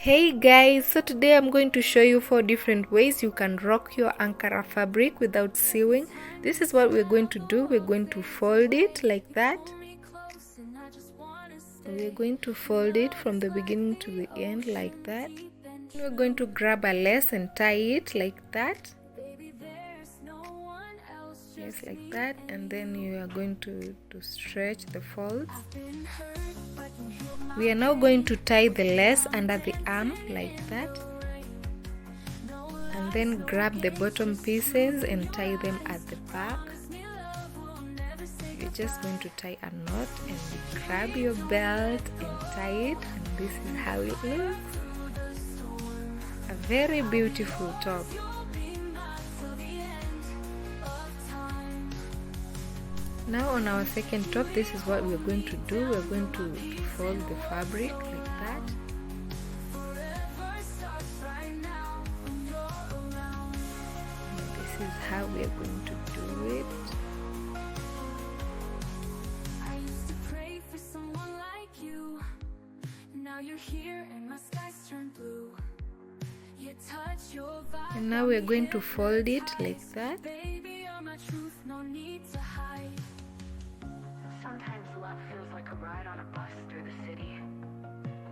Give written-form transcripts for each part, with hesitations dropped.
Hey guys, so today I'm going to show you 4 different ways you can rock your Ankara fabric without sewing. This is what we're going to do. We're going to fold it like that. We're going to fold it from the beginning to the end like that. We're going to grab a lace and tie it like that. Yes, like that, and then you are going to stretch the folds. We are now going to tie the lace under the arm like that, and then grab the bottom pieces and tie them at the back. You're just going to tie a knot and grab your belt and tie it, and this is how it looks. A very beautiful top. Now on our second top, this is what we're going to do. We're going to fold the fabric like that. And this is how we're going to do it. I used to pray for someone like you. Now you're here and my skies turn blue. You touch your vibe. And now we're going to fold it like that. Baby, you're my truth, no need to hide. Sometimes love feels like a ride on a bus through the city.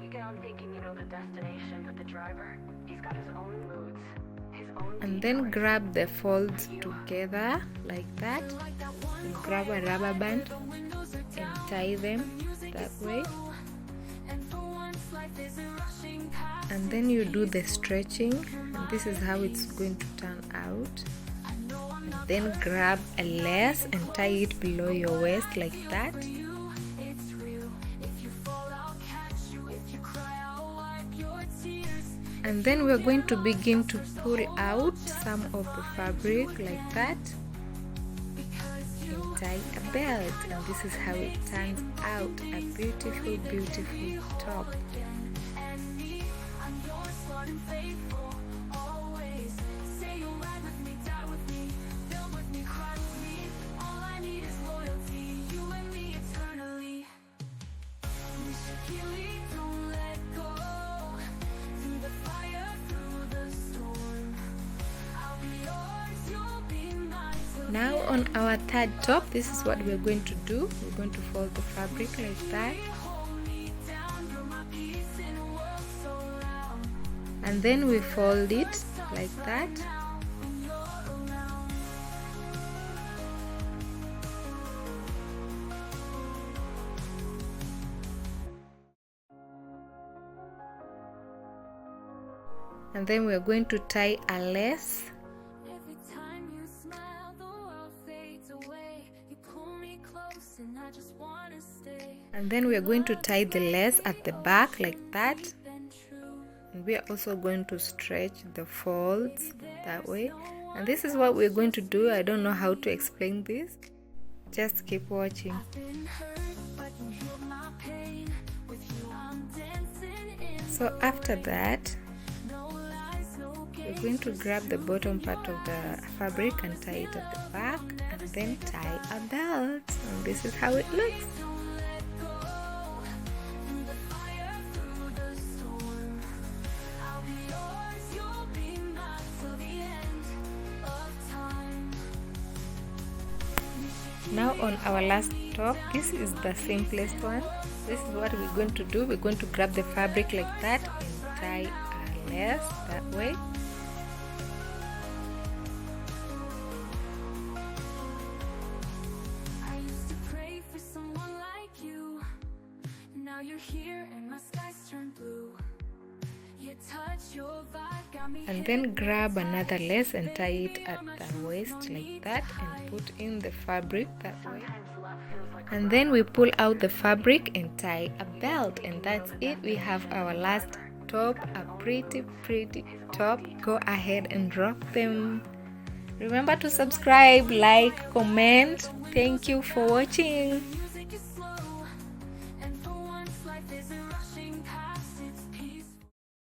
You get on thinking you know the destination, but the driver, he's got his own moods, his own. And then grab the folds together like that. And grab a rubber band and tie them that way. And then you do the stretching, and this is how it's going to turn out. Then grab a lace and tie it below your waist like that. And then we're going to begin to pull out some of the fabric like that and tie a belt, and this is how it turns out, a beautiful, beautiful top. Now on our third top, this is what we're going to do. We're going to fold the fabric like that. And then we fold it like that. And then we're going to tie a lace. And then we are going to tie the lace at the back like that. And we are also going to stretch the folds that way. And this is what we're going to do. I don't know how to explain this. Just keep watching. So after that, we're going to grab the bottom part of the fabric and tie it at the back, and then tie a belt. And this is how it looks. Now on our last top, this is the simplest one. This is what we're going to do. We're going to grab the fabric like that and tie a lace that way. I used to pray for someone like you. Now you're here and my skies turn blue. You touch your vibe, got me. And then grab another lace and tie it at the waist like that, and put in the fabric that way. And then we pull out the fabric and tie a belt, and that's it. We have our last top, a pretty top. Go ahead and rock them. Remember to subscribe, like, comment. Thank you for watching.